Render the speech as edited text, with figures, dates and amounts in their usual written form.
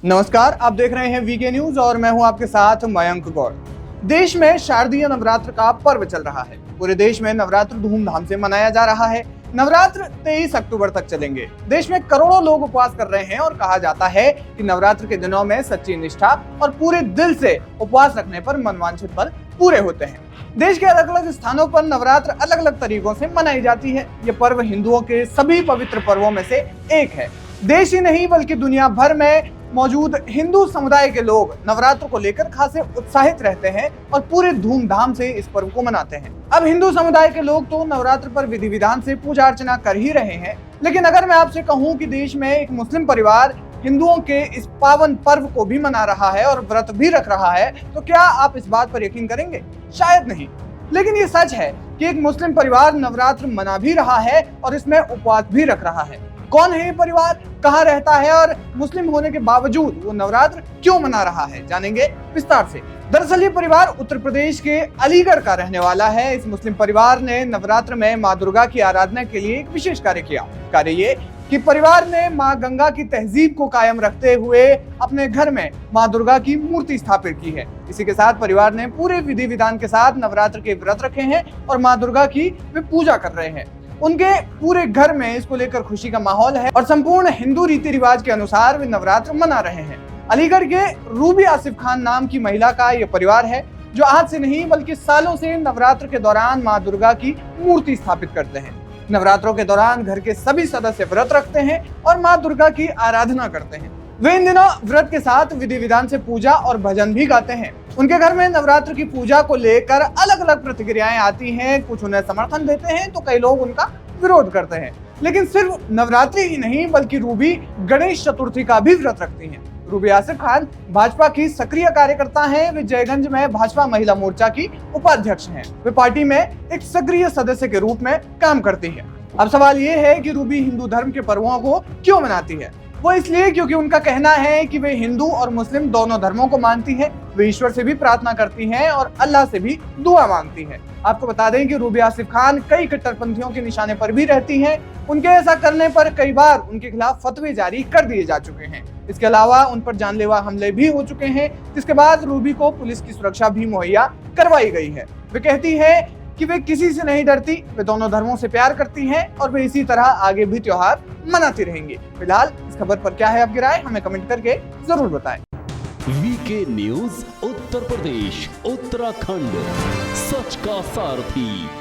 नमस्कार, आप देख रहे हैं वीके न्यूज और मैं हूं आपके साथ मयंक गौड़। देश में शारदीय नवरात्र का पर्व चल रहा है। पूरे देश में नवरात्र धूमधाम से मनाया जा रहा है। नवरात्र 23 अक्टूबर तक चलेंगे। देश में करोड़ों लोग उपवास कर रहे हैं और कहा जाता है कि नवरात्र के दिनों में सच्ची निष्ठा और पूरे दिल से उपवास रखने पर मनवांछित फल पूरे होते हैं। देश के अलग अलग स्थानों पर नवरात्र अलग अलग तरीकों से मनाई जाती है। ये पर्व हिंदुओं के सभी पवित्र पर्वों में से एक है। देश ही नहीं बल्कि दुनिया भर में मौजूद हिंदू समुदाय के लोग नवरात्र को लेकर खासे उत्साहित रहते हैं और पूरे धूमधाम से इस पर्व को मनाते हैं। अब हिंदू समुदाय के लोग तो नवरात्र पर विधि विधान से पूजा अर्चना कर ही रहे हैं, लेकिन अगर मैं आपसे कहूं कि देश में एक मुस्लिम परिवार हिंदुओं के इस पावन पर्व को भी मना रहा है और व्रत भी रख रहा है, तो क्या आप इस बात पर यकीन करेंगे? शायद नहीं। लेकिन ये सच है कि एक मुस्लिम परिवार नवरात्र मना भी रहा है और इसमें उपवास भी रख रहा है। कौन है ये परिवार, कहाँ रहता है और मुस्लिम होने के बावजूद वो नवरात्र क्यों मना रहा है, जानेंगे विस्तार से। दरअसल ये परिवार उत्तर प्रदेश के अलीगढ़ का रहने वाला है। इस मुस्लिम परिवार ने नवरात्र में माँ दुर्गा की आराधना के लिए एक विशेष कार्य किया। कार्य ये कि परिवार ने माँ गंगा की तहजीब को कायम रखते हुए अपने घर में माँ दुर्गा की मूर्ति स्थापित की है। इसी के साथ परिवार ने पूरे विधि विधान के साथ नवरात्र के व्रत रखे हैं और माँ दुर्गा की वे पूजा कर रहे हैं। उनके पूरे घर में इसको लेकर खुशी का माहौल है और संपूर्ण हिंदू रीति रिवाज के अनुसार वे नवरात्र मना रहे हैं। अलीगढ़ के रूबी आसिफ खान नाम की महिला का यह परिवार है जो आज से नहीं बल्कि सालों से नवरात्र के दौरान माँ दुर्गा की मूर्ति स्थापित करते हैं। नवरात्रों के दौरान घर के सभी सदस्य व्रत रखते हैं और माँ दुर्गा की आराधना करते हैं। वे इन दिनों व्रत के साथ विधि विधान से पूजा और भजन भी गाते हैं। उनके घर में नवरात्र की पूजा को लेकर अलग अलग प्रतिक्रियाएं आती हैं। कुछ उन्हें समर्थन देते हैं तो कई लोग उनका विरोध करते हैं। लेकिन सिर्फ नवरात्रि ही नहीं बल्कि रूबी गणेश चतुर्थी का भी व्रत रखती हैं। रूबी आसिफ खान भाजपा की सक्रिय कार्यकर्ता हैं। वे जयगंज में भाजपा महिला मोर्चा की उपाध्यक्ष हैं। वे पार्टी में एक सक्रिय सदस्य के रूप में काम करती है। अब सवाल ये है कि रूबी हिंदू धर्म के पर्वों को क्यों मनाती है? वो इसलिए क्योंकि उनका कहना है कि वे हिंदू और मुस्लिम दोनों धर्मों को मानती है। वे ईश्वर से भी प्रार्थना करती हैं और अल्लाह से भी दुआ मांगती हैं। आपको बता दें कि रूबी आसिफ खान कई कट्टरपंथियों के निशाने पर भी रहती हैं। उनके ऐसा करने पर कई बार उनके खिलाफ फतवे जारी कर दिए जा चुके हैं। इसके अलावा उन पर जानलेवा हमले भी हो चुके हैं, जिसके बाद रूबी को पुलिस की सुरक्षा भी मुहैया करवाई गई है। वे कहती है कि वे किसी से नहीं डरती, वे दोनों धर्मों से प्यार करती हैं और वे इसी तरह आगे भी त्योहार मनाती रहेंगी। फिलहाल इस खबर पर क्या है आपकी राय, हमें कमेंट करके जरूर बताएं। वीके न्यूज उत्तर प्रदेश उत्तराखंड, सच का सारथी।